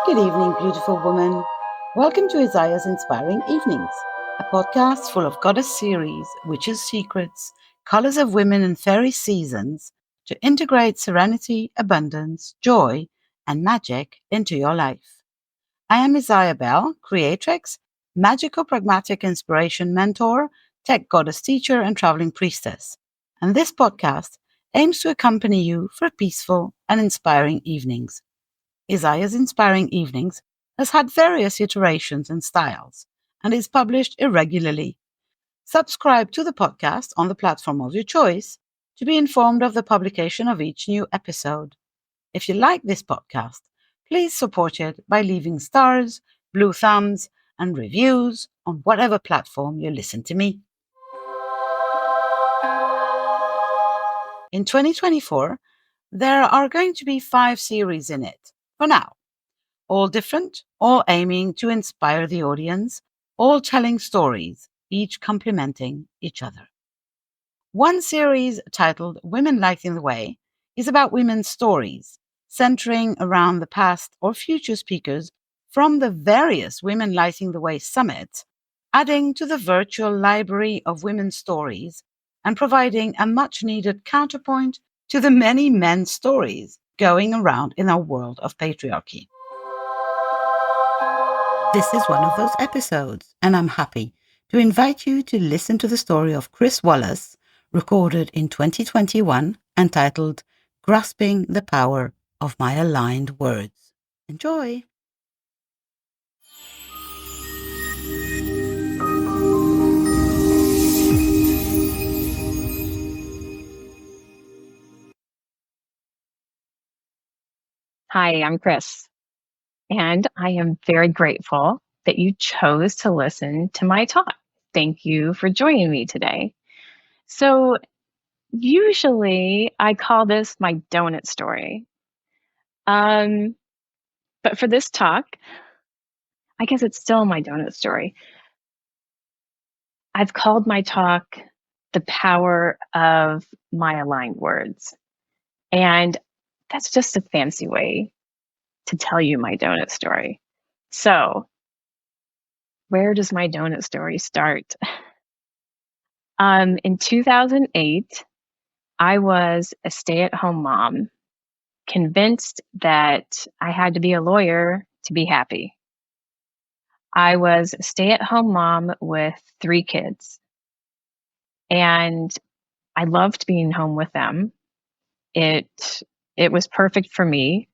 Good evening, beautiful woman. Welcome to Isaya's Inspiring Evenings, a podcast full of goddess series, witches' secrets, colors of women and fairy seasons to integrate serenity, abundance, joy, and magic into your life. I am Isaya Bell, creatrix, magical pragmatic inspiration mentor, tech goddess teacher, and traveling priestess. And this podcast aims to accompany you for peaceful and inspiring evenings. Isaya's Inspiring Evenings has had various iterations and styles and is published irregularly. Subscribe to the podcast on the platform of your choice to be informed of the publication of each new episode. If you like this podcast, please support it by leaving stars, blue thumbs, and reviews on whatever platform you listen to me. In 2024, there are going to be 5 series in it, for now. All different, all aiming to inspire the audience, all telling stories, each complementing each other. One series titled Women Lighting the Way is about women's stories, centering around the past or future speakers from the various Women Lighting the Way summits, adding to the virtual library of women's stories and providing a much-needed counterpoint to the many men's stories going around in our world of patriarchy. This is one of those episodes, and I'm happy to invite you to listen to the story of Kris Wallace, recorded in 2021, entitled Grasping the Power of My Aligned Words. Enjoy! Hi, I'm Kris, and I am very grateful that you chose to listen to my talk. Thank you for joining me today. So, usually I call this my donut story. But for this talk, I guess it's still my donut story. I've called my talk The Power of My Aligned Words. And that's just a fancy way to tell you my donut story. So, where does my donut story start? In 2008, I was a stay-at-home mom, convinced that I had to be a lawyer to be happy. I was a stay-at-home mom with 3 kids, and I loved being home with them. It was perfect for me,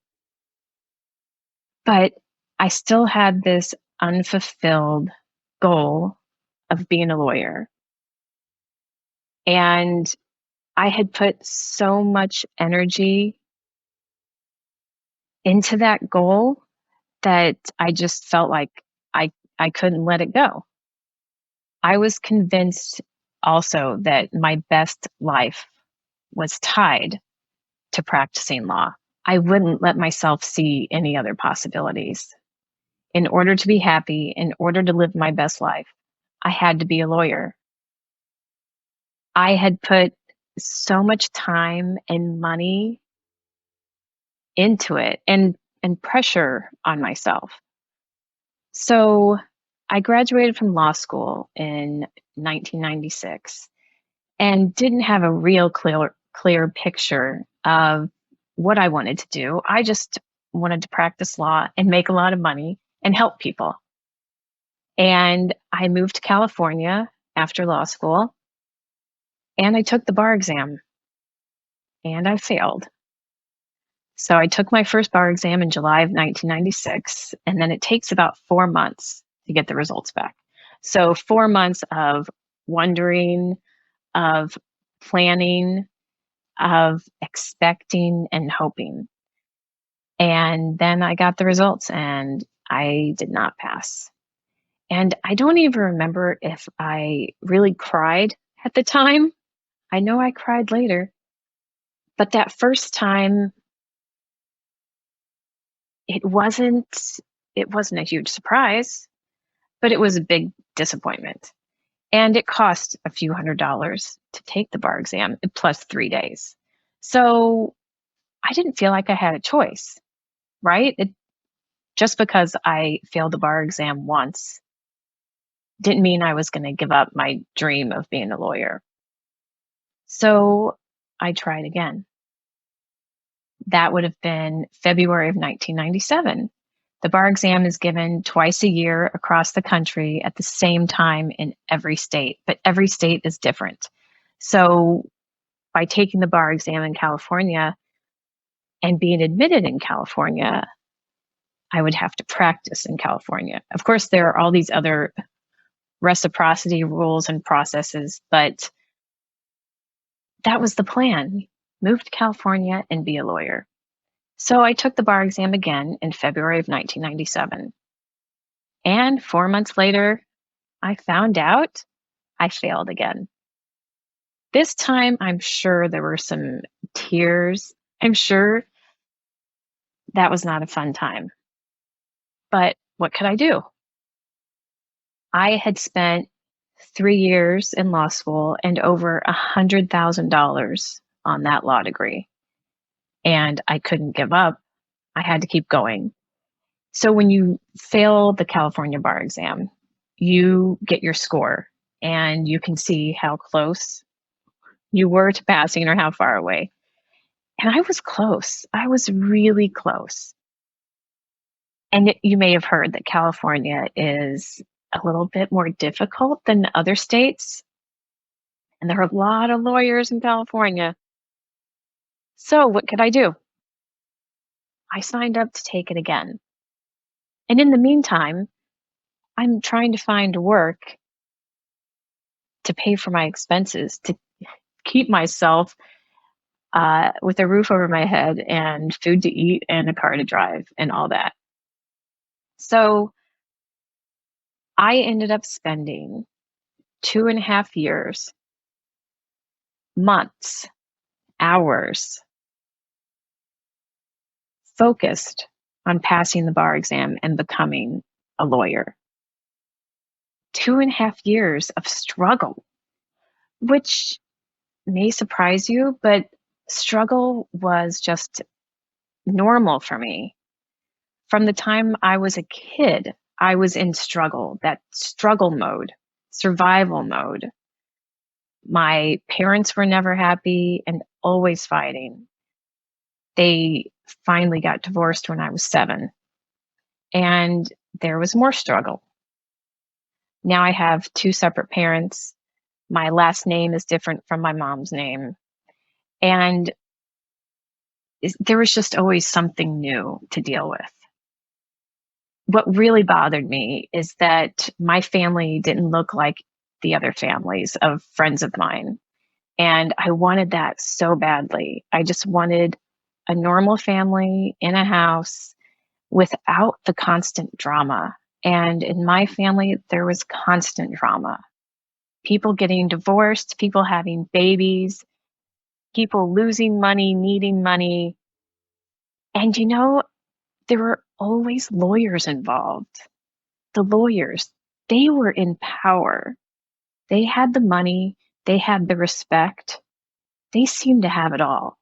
but I still had this unfulfilled goal of being a lawyer. And I had put so much energy into that goal that I just felt like I couldn't let it go. I was convinced also that my best life was tied to practicing law. I wouldn't let myself see any other possibilities. In order to be happy, in order to live my best life, I had to be a lawyer. I had put so much time and money into it and pressure on myself. So I graduated from law school in 1996 and didn't have a real clear picture of what I wanted to do. I just wanted to practice law and make a lot of money and help people. And I moved to California after law school, and I took the bar exam, and I failed. So I took my first bar exam in July of 1996, and then it takes about 4 months to get the results back. So 4 months of wondering, of planning, of expecting and hoping. And then I got the results and I did not pass. And I don't even remember if I really cried at the time. I know I cried later. But that first time, it wasn't a huge surprise, but it was a big disappointment. And it cost a few $100s to take the bar exam, plus 3 days. So I didn't feel like I had a choice, right? Just because I failed the bar exam once didn't mean I was going to give up my dream of being a lawyer. So I tried again. That would have been February of 1997. The bar exam is given twice a year across the country at the same time in every state, but every state is different. So by taking the bar exam in California and being admitted in California, I would have to practice in California. Of course, there are all these other reciprocity rules and processes, but that was the plan. Move to California and be a lawyer. So I took the bar exam again in February of 1997. And 4 months later, I found out I failed again. This time, I'm sure there were some tears. I'm sure that was not a fun time. But what could I do? I had spent 3 years in law school and over $100,000 on that law degree. And I couldn't give up. I had to keep going. So when you fail the California bar exam, you get your score and you can see how close you were to passing or how far away. And I was close. I was really close. And you may have heard that California is a little bit more difficult than other states. And there are a lot of lawyers in California. So what could I do? I signed up to take it again. And in the meantime, I'm trying to find work to pay for my expenses, to keep myself with a roof over my head and food to eat and a car to drive and all that. So I ended up spending 2.5 years, months, hours focused on passing the bar exam and becoming a lawyer. 2.5 years of struggle, which may surprise you, but struggle was just normal for me. From the time I was a kid, I was in struggle, that struggle mode, survival mode. My parents were never happy and always fighting. They finally got divorced when I was 7, and there was more struggle. Now I have 2 separate parents. My last name is different from my mom's name. And there was just always something new to deal with. What really bothered me is that my family didn't look like the other families of friends of mine. And I wanted that so badly. I just wanted a normal family in a house without the constant drama. And in my family, there was constant drama. People getting divorced, people having babies, people losing money, needing money. And there were always lawyers involved. The lawyers, they were in power. They had the money, they had the respect. They seemed to have it all.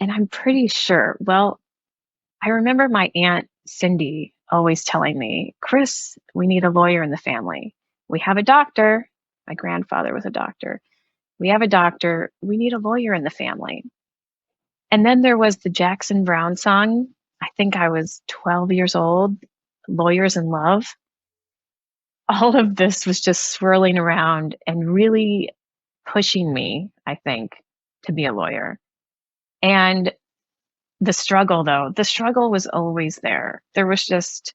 And I'm pretty sure, I remember my Aunt Cindy always telling me, Kris, we need a lawyer in the family. We have a doctor. My grandfather was a doctor. We have a doctor. We need a lawyer in the family. And then there was the Jackson Browne song. I think I was 12 years old, Lawyers in Love. All of this was just swirling around and really pushing me, I think, to be a lawyer. And the struggle was always there. There was just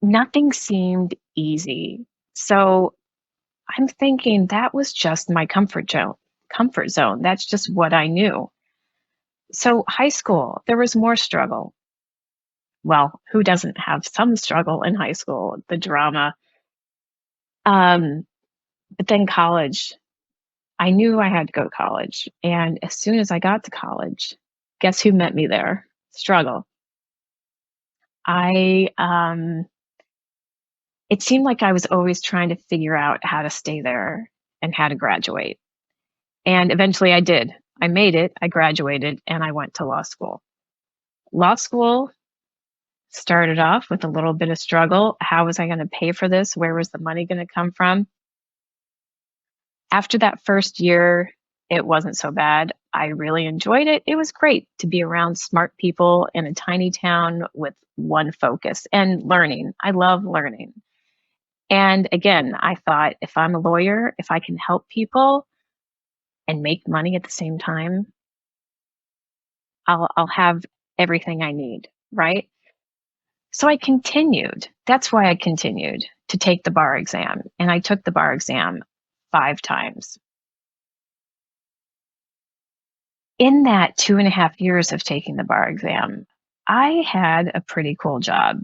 nothing seemed easy. So I'm thinking that was just my comfort zone. That's just what I knew. So high school, there was more struggle. Well, who doesn't have some struggle in high school, the drama? But then college, I knew I had to go to college. And as soon as I got to college, guess who met me there? Struggle. It seemed like I was always trying to figure out how to stay there and how to graduate. And eventually I did. I made it, I graduated, and I went to law school. Law school Started off with a little bit of struggle. How was I going to pay for this? Where was the money going to come from? After that first year, it wasn't so bad. I really enjoyed it. It was great to be around smart people in a tiny town with one focus and learning. I love learning. And again, I thought if I'm a lawyer, if I can help people and make money at the same time, I'll have everything I need, right? So I continued. That's why I continued to take the bar exam. And I took the bar exam 5 times. In that 2.5 years of taking the bar exam, I had a pretty cool job.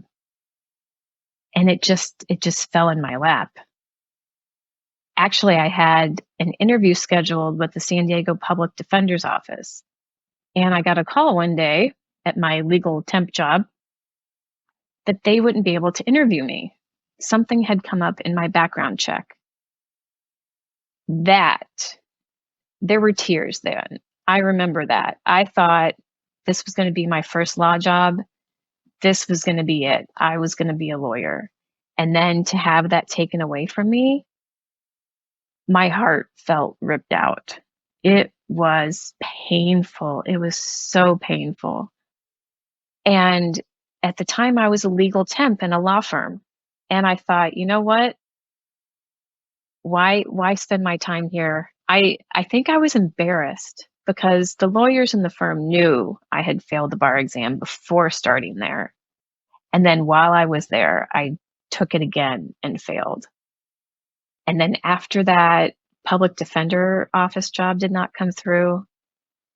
And it just fell in my lap. Actually, I had an interview scheduled with the San Diego Public Defender's Office. And I got a call one day at my legal temp job that they wouldn't be able to interview me. Something had come up in my background check. There were tears then. I remember that. I thought this was going to be my first law job. This was going to be it. I was going to be a lawyer. And then to have that taken away from me, my heart felt ripped out. It was painful. It was so painful. And at the time, I was a legal temp in a law firm. And I thought, you know what? Why spend my time here? I think I was embarrassed because the lawyers in the firm knew I had failed the bar exam before starting there. And then while I was there, I took it again and failed. And then after that public defender office job did not come through,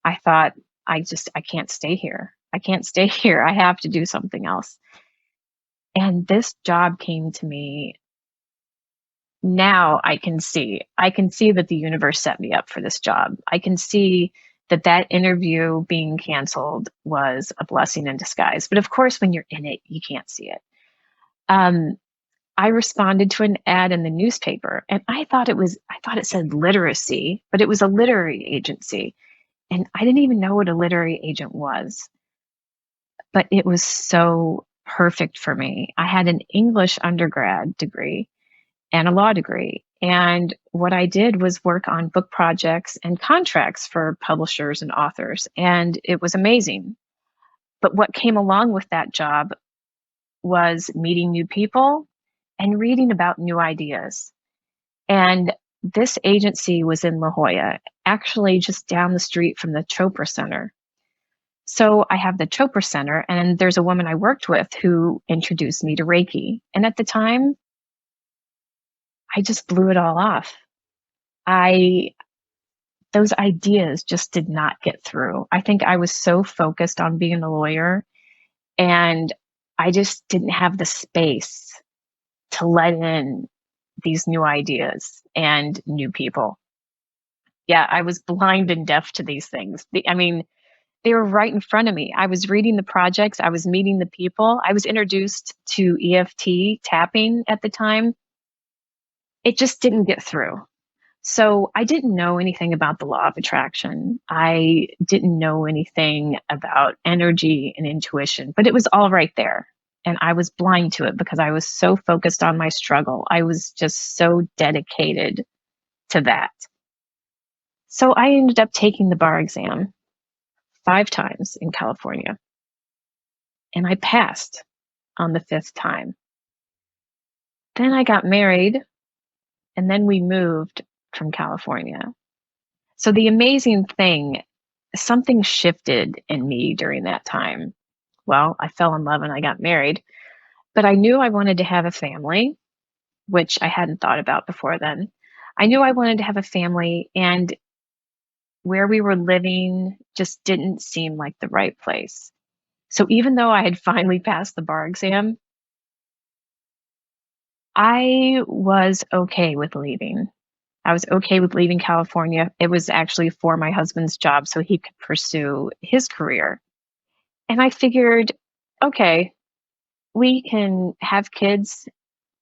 I thought, I can't stay here. I can't stay here. I have to do something else. And this job came to me. Now I can see that the universe set me up for this job. I can see that interview being canceled was a blessing in disguise. But of course, when you're in it, you can't see it. I responded to an ad in the newspaper, and I thought it said literacy, but it was a literary agency. And I didn't even know what a literary agent was. But it was so perfect for me. I had an English undergrad degree and a law degree. And what I did was work on book projects and contracts for publishers and authors. And it was amazing. But what came along with that job was meeting new people and reading about new ideas. And this agency was in La Jolla, actually just down the street from the Chopra Center. So I have the Chopra Center, and there's a woman I worked with who introduced me to Reiki. And at the time, I just blew it all off. Those ideas just did not get through. I think I was so focused on being a lawyer, and I just didn't have the space to let in these new ideas and new people. Yeah, I was blind and deaf to these things. They were right in front of me. I was reading the projects. I was meeting the people. I was introduced to EFT tapping at the time. It just didn't get through. So I didn't know anything about the law of attraction. I didn't know anything about energy and intuition, but it was all right there. And I was blind to it because I was so focused on my struggle. I was just so dedicated to that. So I ended up taking the bar exam 5 times in California. And I passed on the 5th time. Then I got married, and then we moved from California. So the amazing thing, something shifted in me during that time. Well, I fell in love and I got married, but I knew I wanted to have a family, which I hadn't thought about before then. I knew I wanted to have a family, and where we were living just didn't seem like the right place. So even though I had finally passed the bar exam, I was okay with leaving. I was okay with leaving California. It was actually for my husband's job so he could pursue his career. And I figured, okay, we can have kids.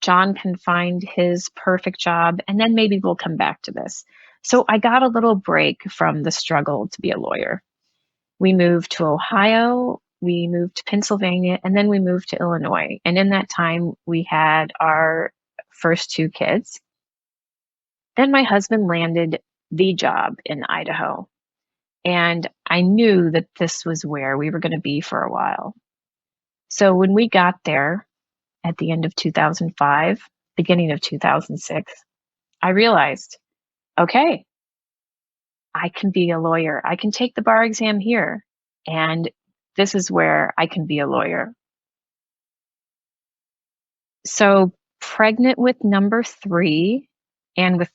John can find his perfect job, and then maybe we'll come back to this. So I got a little break from the struggle to be a lawyer. We moved to Ohio. we moved to Pennsylvania, and then we moved to Illinois. And in that time, we had our first 2 kids. Then my husband landed the job in Idaho. And I knew that this was where we were going to be for a while. So when we got there at the end of 2005, beginning of 2006, I realized, okay, I can be a lawyer. I can take the bar exam here. And this is where I can be a lawyer. So pregnant with number 3 and with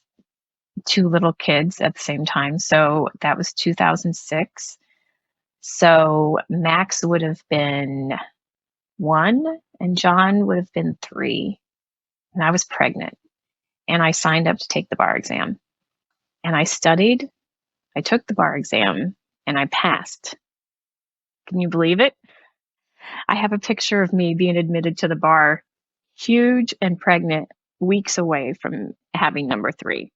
2 little kids at the same time. So that was 2006. So Max would have been 1 and John would have been 3. And I was pregnant. And I signed up to take the bar exam. And I studied, I took the bar exam, and I passed. Can you believe it? I have a picture of me being admitted to the bar, huge and pregnant, weeks away from having number 3.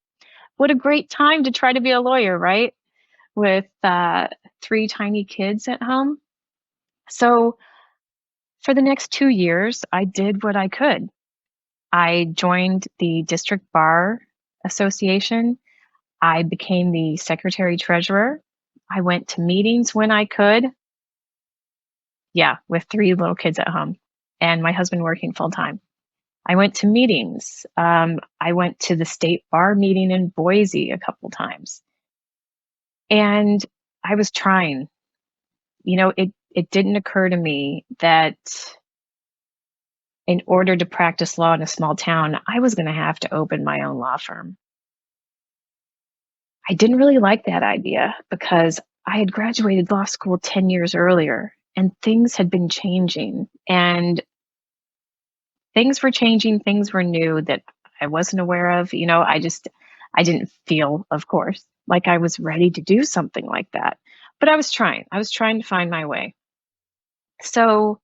What a great time to try to be a lawyer, right? With 3 tiny kids at home. So for the next 2 years, I did what I could. I joined the District Bar Association. I became the secretary treasurer. I went to meetings when I could. Yeah, with 3 little kids at home and my husband working full time. I went to meetings. I went to the state bar meeting in Boise a couple times. And I was trying. It didn't occur to me that in order to practice law in a small town, I was going to have to open my own law firm. I didn't really like that idea because I had graduated law school 10 years earlier and things had been changing and things were changing, things were new that I wasn't aware of. I didn't feel, of course, like I was ready to do something like that. But I was trying to find my way. So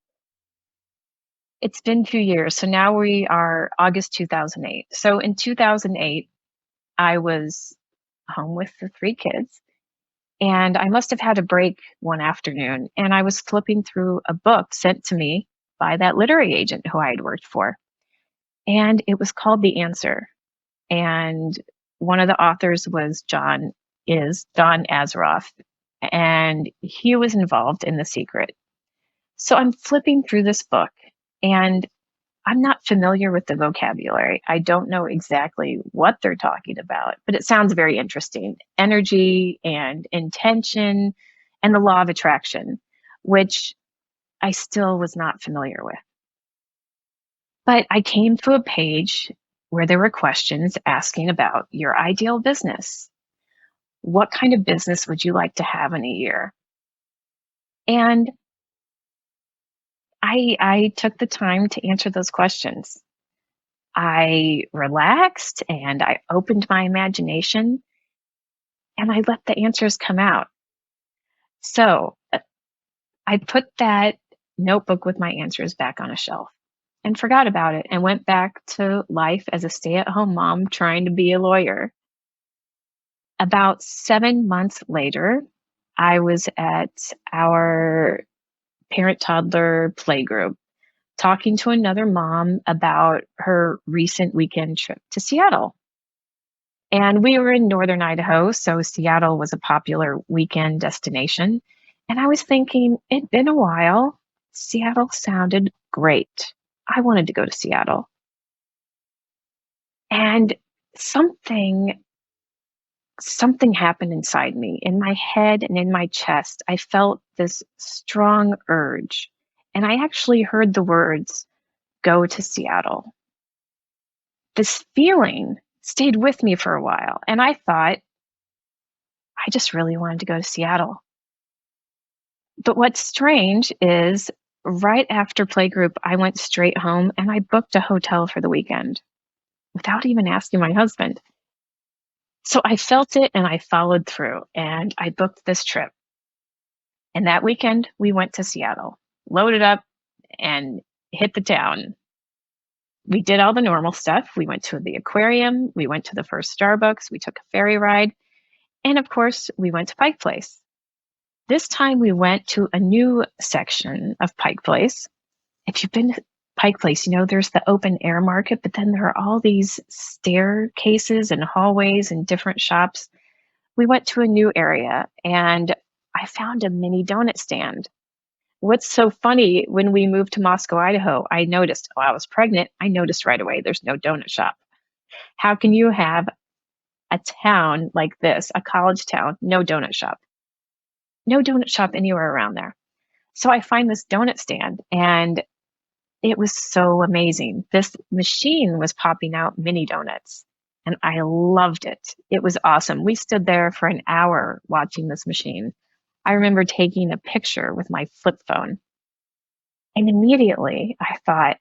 it's been 2 years. So now we are August 2008. So in 2008, I was home with the 3 kids. And I must have had a break one afternoon, and I was flipping through a book sent to me by that literary agent who I had worked for. And it was called The Answer. And one of the authors was John Azaroff, and he was involved in The Secret. So I'm flipping through this book, and I'm not familiar with the vocabulary. I don't know exactly what they're talking about, but it sounds very interesting. Energy and intention and the law of attraction, which I still was not familiar with. But I came to a page where there were questions asking about your ideal business. What kind of business would you like to have in a year? And I took the time to answer those questions. I relaxed and I opened my imagination and I let the answers come out. So I put that notebook with my answers back on a shelf and forgot about it and went back to life as a stay-at-home mom trying to be a lawyer. About 7 months later, I was at our parent-toddler playgroup talking to another mom about her recent weekend trip to Seattle. And we were in northern Idaho, so Seattle was a popular weekend destination. And I was thinking, it'd been a while. Seattle sounded great. I wanted to go to Seattle. And something happened inside me, in my head and in my chest. I felt this strong urge. And I actually heard the words, go to Seattle. This feeling stayed with me for a while. And I thought, I just really wanted to go to Seattle. But what's strange is right after playgroup, I went straight home and I booked a hotel for the weekend without even asking my husband. So I felt it and I followed through and I booked this trip. And that weekend we went to Seattle, loaded up and hit the town. We did all the normal stuff. We went to the aquarium. We went to the first Starbucks. We took a ferry ride. And of course, we went to Pike Place. This time we went to a new section of Pike Place. If you've been to Pike Place, you know there's the open air market, but then there are all these staircases and hallways and different shops. We went to a new area and I found a mini donut stand. What's so funny, when we moved to Moscow, Idaho, I noticed, I was pregnant. I noticed right away there's no donut shop. How can you have a town like this, a college town, no donut shop? No donut shop anywhere around there. So I find this donut stand and it was so amazing. This machine was popping out mini donuts and I loved it. It was awesome. We stood there for an hour watching this machine. I remember taking a picture with my flip phone. And immediately I thought,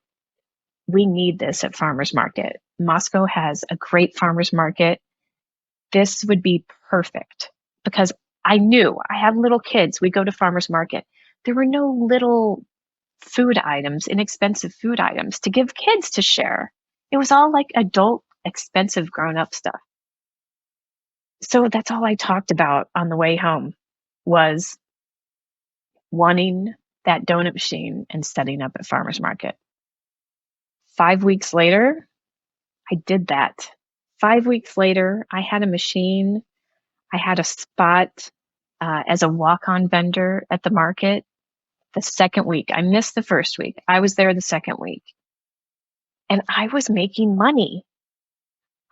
we need this at farmers market. Moscow has a great farmers market. This would be perfect because I knew I have little kids. We go to farmers market. There were no little food items, inexpensive food items to give kids to share. It was all like adult, expensive grown up stuff. So that's all I talked about on the way home was wanting that donut machine and setting up at farmers market. 5 weeks later, I did that. 5 weeks later, I had a machine. I had a spot as a walk-on vendor at the market. The second week, I missed the first week. I was there the second week. And I was making money.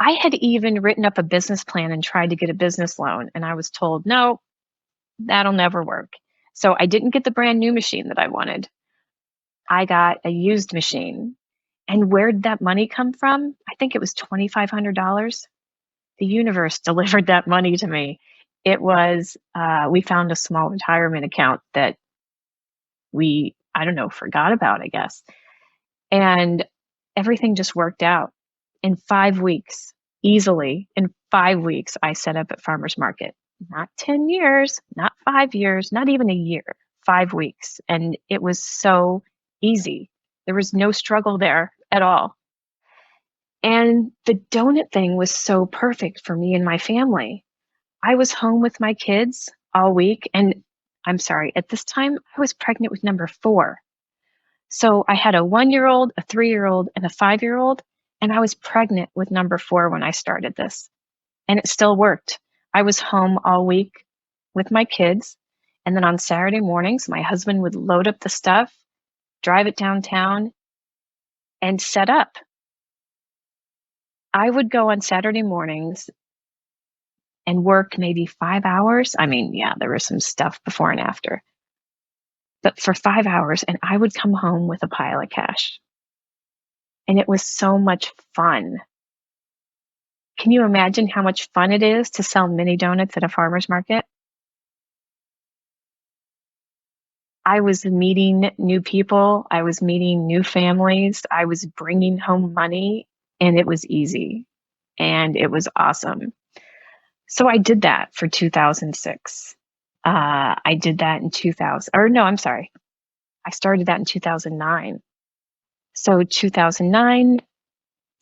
I had even written up a business plan and tried to get a business loan. And I was told, no, that'll never work. So I didn't get the brand new machine that I wanted. I got a used machine. And where did that money come from? I think it was $2,500. The universe delivered that money to me. It was, we found a small retirement account that we, I don't know, forgot about, I guess. And everything just worked out. In 5 weeks, easily, in 5 weeks, I set up at farmers market. Not 10 years, not 5 years, not even a year, 5 weeks. And it was so easy. There was no struggle there at all. And the donut thing was so perfect for me and my family. I was home with my kids all week. And I'm sorry, at this time, I was pregnant with number 4. So I had a 1-year-old, a 3-year-old, and a 5-year-old. And I was pregnant with number 4 when I started this. And it still worked. I was home all week with my kids. And then on Saturday mornings, my husband would load up the stuff, drive it downtown, and set up. I would go on Saturday mornings and work maybe 5 hours. I mean, yeah, there was some stuff before and after. But for 5 hours, and I would come home with a pile of cash. And it was so much fun. Can you imagine how much fun it is to sell mini donuts at a farmer's market? I was meeting new people. I was meeting new families. I was bringing home money, and it was easy. And it was awesome. So I did that for 2006. I did that in 2000, or no, I'm sorry. I started that in 2009. So 2009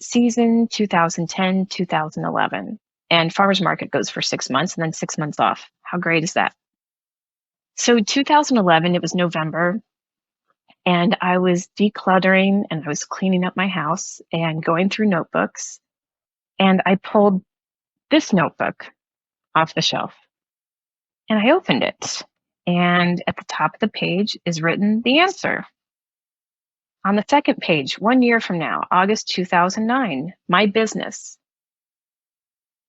season, 2010, 2011. And farmers market goes for 6 months and then 6 months off. How great is that? So 2011, it was November, and I was decluttering and I was cleaning up my house and going through notebooks. And I pulled this notebook off the shelf and I opened it. And at the top of the page is written the answer. On the second page, 1 year from now, August 2009, my business.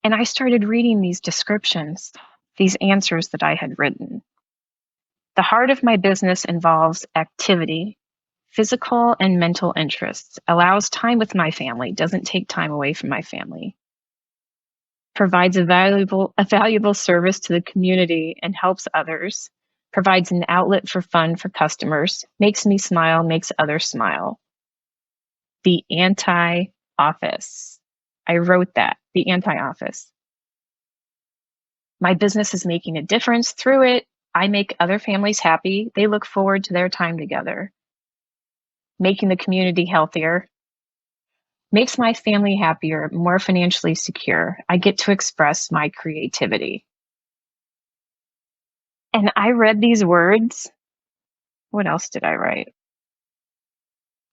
And I started reading these descriptions, these answers that I had written. The heart of my business involves activity, physical and mental interests, allows time with my family, doesn't take time away from my family, provides a valuable service to the community and helps others, provides an outlet for fun for customers, makes me smile, makes others smile. The anti-office. I wrote that, the anti-office. My business is making a difference through it. I make other families happy. They look forward to their time together. Making the community healthier. Makes my family happier, more financially secure. I get to express my creativity. And I read these words. What else did I write?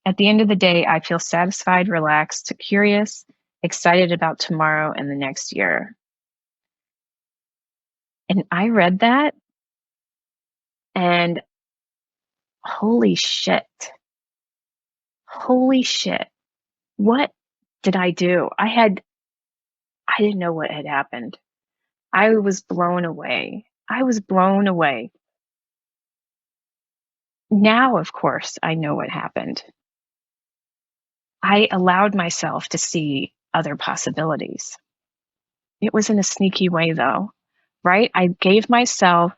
At the end of the day, I feel satisfied, relaxed, curious, excited about tomorrow and the next year. And I read that and holy shit. Holy shit. What did I do? I didn't know what had happened. I was blown away. I was blown away. Now, of course, I know what happened. I allowed myself to see other possibilities. It was in a sneaky way, though, right? I gave myself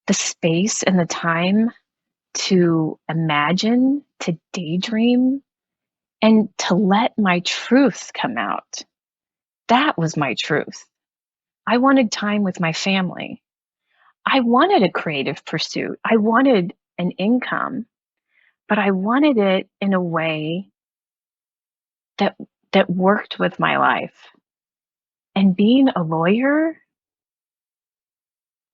the space and the time to imagine, to daydream, and to let my truth come out. That was my truth. I wanted time with my family. I wanted a creative pursuit. I wanted an income, but I wanted it in a way that worked with my life. And being a lawyer,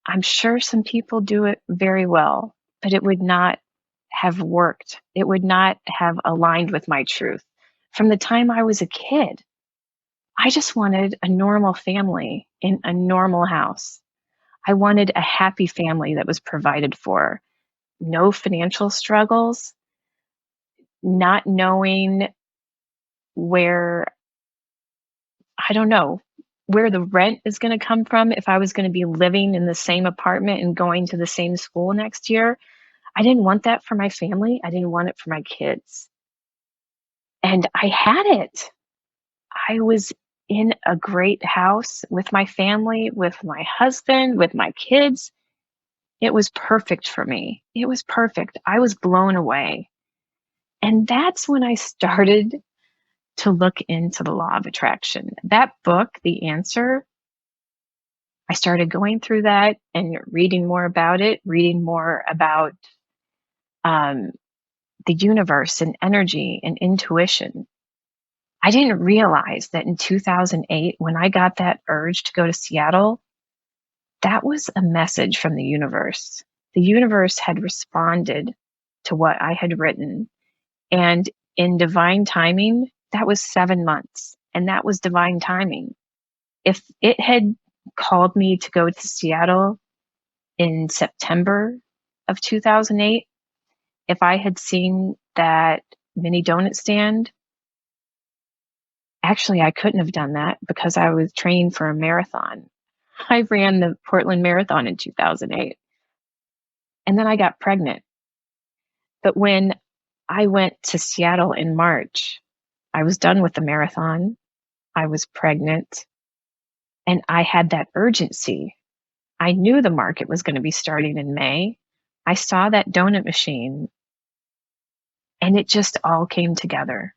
I'm sure some people do it very well, but it would not have worked. It would not have aligned with my truth. From the time I was a kid, I just wanted a normal family in a normal house. I wanted a happy family that was provided for, no financial struggles, not knowing where, I don't know, where the rent is going to come from if I was going to be living in the same apartment and going to the same school next year. I didn't want that for my family. I didn't want it for my kids. And I had it. I was in a great house with my family, with my husband, with my kids. It was perfect for me. It was perfect. I was blown away. And that's when I started to look into the law of attraction. That book, The Answer, I started going through that and reading more about it, reading more about um, the universe and energy and intuition. I didn't realize that in 2008, when I got that urge to go to Seattle, that was a message from the universe. The universe had responded to what I had written. And in divine timing, that was 7 months. And that was divine timing. If it had called me to go to Seattle in September of 2008, if I had seen that mini donut stand, actually, I couldn't have done that because I was training for a marathon. I ran the Portland Marathon in 2008, and then I got pregnant. But when I went to Seattle in March, I was done with the marathon. I was pregnant, and I had that urgency. I knew the market was going to be starting in May. I saw that donut machine, and it just all came together.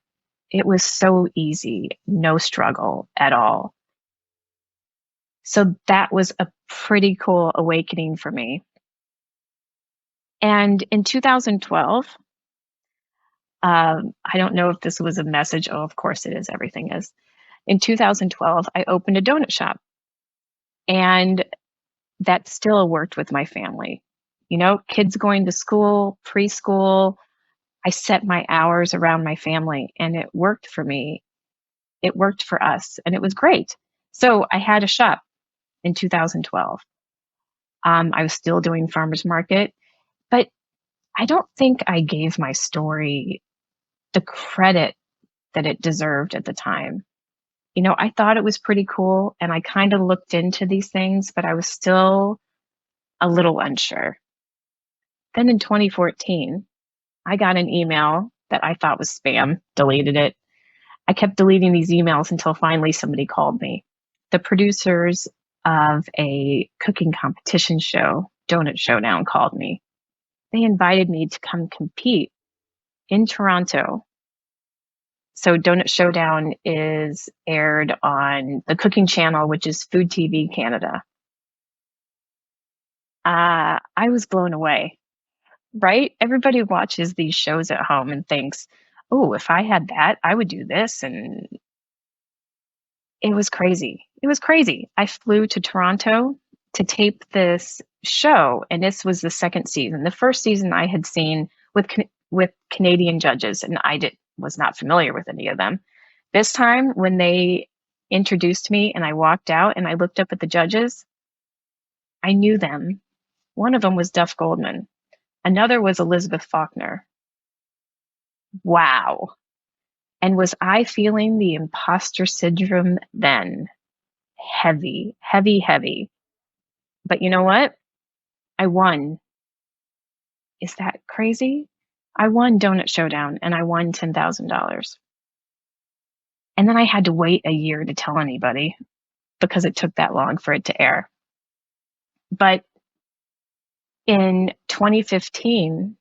It was so easy, no struggle at all. So that was a pretty cool awakening for me. And in 2012, I don't know if this was a message. Oh, of course it is. Everything is. In 2012, I opened a donut shop, and that still worked with my family. You know, kids going to school, preschool. I set my hours around my family, and it worked for me. It worked for us, and it was great. So I had a shop in 2012. I was still doing farmers market, but I don't think I gave my story the credit that it deserved at the time. You know, I thought it was pretty cool, and I kind of looked into these things, but I was still a little unsure. Then in 2014, I got an email that I thought was spam, deleted it. I kept deleting these emails until finally somebody called me. The producers of a cooking competition show, Donut Showdown, called me. They invited me to come compete in Toronto. So Donut Showdown is aired on the cooking channel, which is Food TV Canada. I was blown away, right? Everybody watches these shows at home and thinks, oh, if I had that, I would do this. And it was crazy. It was crazy. I flew to Toronto to tape this show, and this was the second season. The first season I had seen with Canadian judges, and I was not familiar with any of them. This time, when they introduced me and I walked out and I looked up at the judges, I knew them. One of them was Duff Goldman. Another was Elizabeth Faulkner. Wow. And was I feeling the imposter syndrome then? Heavy, heavy, heavy. But you know what? I won. Is that crazy? I won Donut Showdown and I won $10,000. And then I had to wait a year to tell anybody because it took that long for it to air. But in 2015,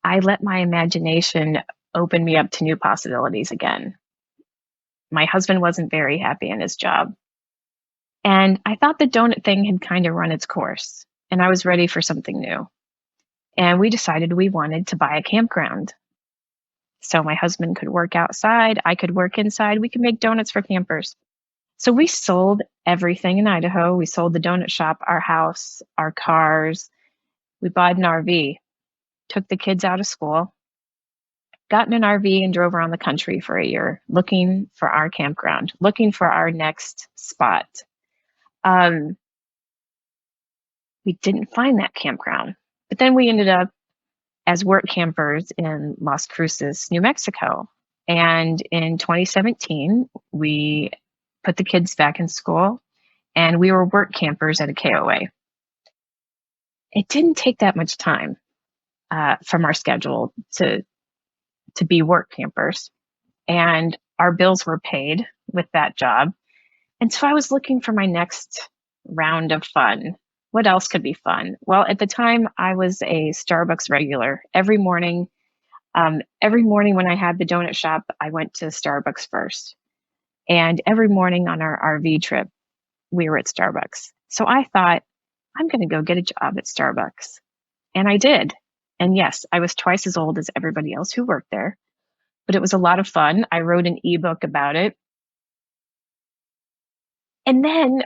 I let my imagination open me up to new possibilities again. My husband wasn't very happy in his job. And I thought the donut thing had kind of run its course, and I was ready for something new. And we decided we wanted to buy a campground. So my husband could work outside, I could work inside, we could make donuts for campers. So we sold everything in Idaho. We sold the donut shop, our house, our cars. We bought an RV, took the kids out of school, got in an RV and drove around the country for a year looking for our campground, looking for our next spot. We didn't find that campground, but then we ended up as work campers in Las Cruces, New Mexico. And in 2017, we put the kids back in school and we were work campers at a KOA. It didn't take that much time from our schedule to be work campers, and our bills were paid with that job. And so I was looking for my next round of fun. What else could be fun? Well, at the time, I was a Starbucks regular. Every morning when I had the donut shop, I went to Starbucks first. And every morning on our RV trip, we were at Starbucks. So I thought, I'm going to go get a job at Starbucks. And I did. And yes, I was twice as old as everybody else who worked there, but it was a lot of fun. I wrote an ebook about it. And then,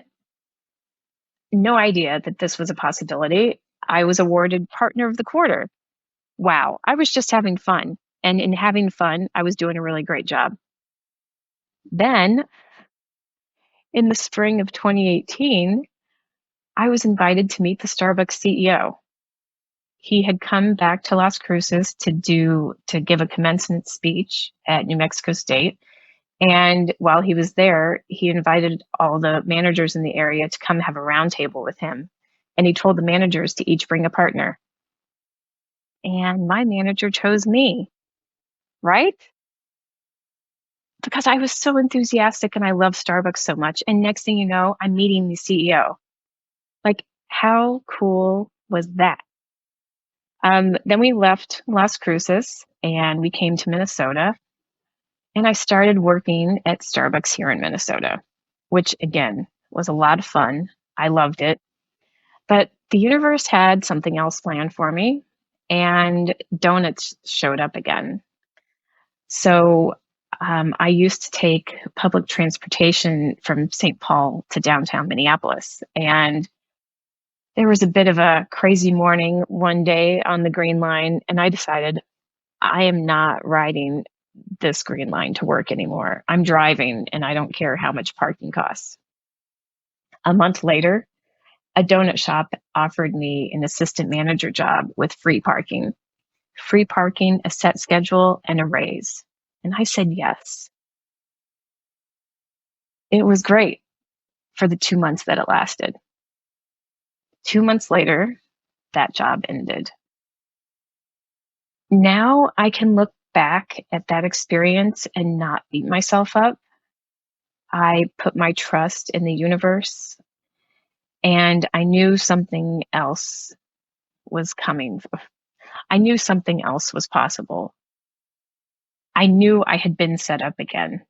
no idea that this was a possibility, I was awarded Partner of the Quarter. Wow, I was just having fun. And in having fun, I was doing a really great job. Then, in the spring of 2018, I was invited to meet the Starbucks CEO. He had come back to Las Cruces to give a commencement speech at New Mexico State. And while he was there, he invited all the managers in the area to come have a roundtable with him. And he told the managers to each bring a partner. And my manager chose me, right? Because I was so enthusiastic and I love Starbucks so much. And next thing you know, I'm meeting the CEO. Like, how cool was that? Then we left Las Cruces and we came to Minnesota. And I started working at Starbucks here in Minnesota, which again was a lot of fun. I loved it. But the universe had something else planned for me, and donuts showed up again. So I used to take public transportation from St. Paul to downtown Minneapolis. And there was a bit of a crazy morning one day on the Green Line, and I decided I am not riding this Green Line to work anymore. I'm driving and I don't care how much parking costs. A month later, a donut shop offered me an assistant manager job with free parking, a set schedule, and a raise. And I said yes. It was great for the 2 months that it lasted. 2 months later, that job ended. Now I can look back at that experience and not beat myself up. I put my trust in the universe, and I knew something else was coming. I knew something else was possible. I knew I had been set up again,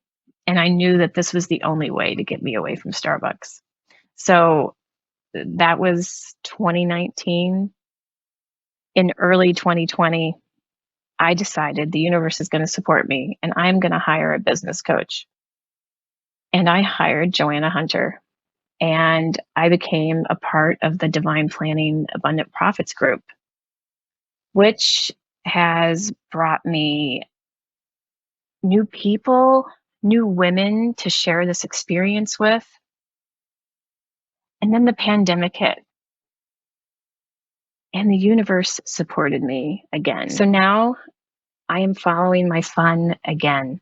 and I knew that this was the only way to get me away from Starbucks. So that was 2019. In early 2020, I decided the universe is going to support me and I'm going to hire a business coach. And I hired Joanna Hunter. and I became a part of the Divine Planning Abundant Profits group, which has brought me new people, new women to share this experience with. And then the pandemic hit, and the universe supported me again. So now I am following my fun again,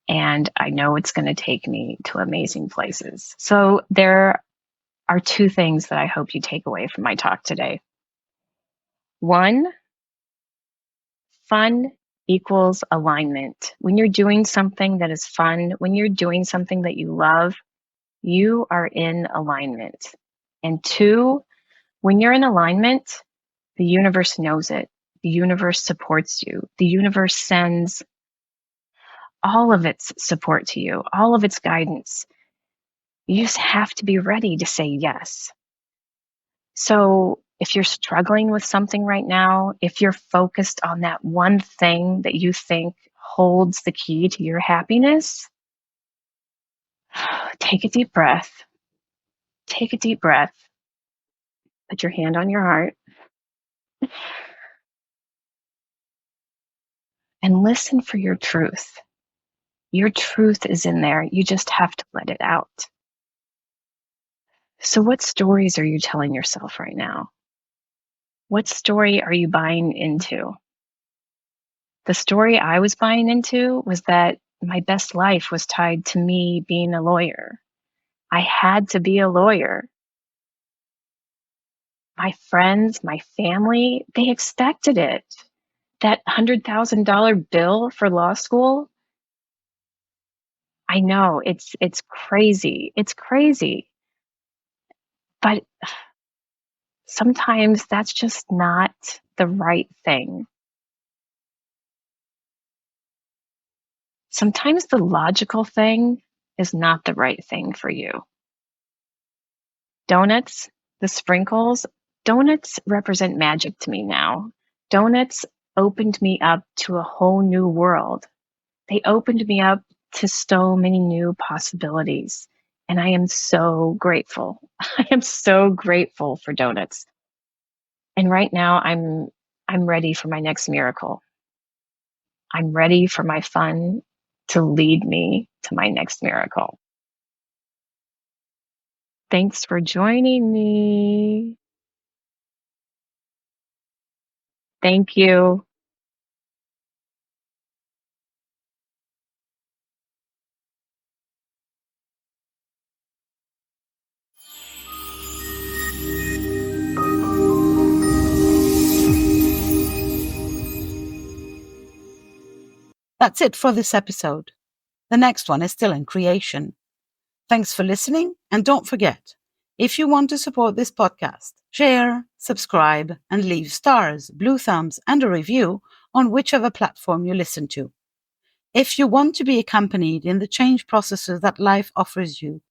and I know it's going to take me to amazing places. So there are two things that I hope you take away from my talk today. One, fun equals alignment. When you're doing something that is fun, when you're doing something that you love, you are in alignment. And two, when you're in alignment, the universe knows it. The universe supports you. The universe sends all of its support to you, all of its guidance. You just have to be ready to say yes. So if you're struggling with something right now, if you're focused on that one thing that you think holds the key to your happiness, take a deep breath. Take a deep breath. Put your hand on your heart and listen for your truth. Your truth is in there. You just have to let it out. So what stories are you telling yourself right now? What story are you buying into? The story I was buying into was that my best life was tied to me being a lawyer. I had to be a lawyer. My friends, my family, they expected it. That $100,000 bill for law school, I know it's crazy. It's crazy. But sometimes that's just not the right thing. Sometimes the logical thing is not the right thing for you. Donuts, the sprinkles, donuts represent magic to me now. Donuts opened me up to a whole new world. They opened me up to so many new possibilities. And I am so grateful. I am so grateful for donuts. And right now I'm ready for my next miracle. I'm ready for my fun to lead me to my next miracle. Thanks for joining me. Thank you. That's it for this episode. The next one is still in creation. Thanks for listening, and don't forget, if you want to support this podcast, share, subscribe, and leave stars, blue thumbs, and a review on whichever platform you listen to. If you want to be accompanied in the change processes that life offers you,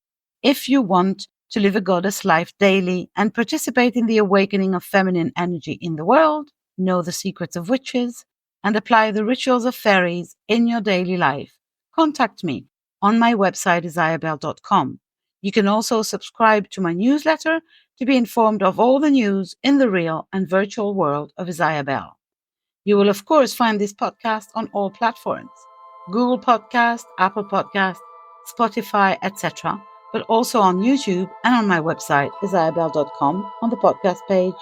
if you want to live a goddess life daily and participate in the awakening of feminine energy in the world, know the secrets of witches, and apply the rituals of fairies in your daily life, contact me on my website isayabelle.com. You can also subscribe to my newsletter to be informed of all the news in the real and virtual world of Isaya. You will, of course, find this podcast on all platforms: Google Podcast, Apple Podcast, Spotify, etc., but also on YouTube and on my website, isayabelle.com, on the podcast page.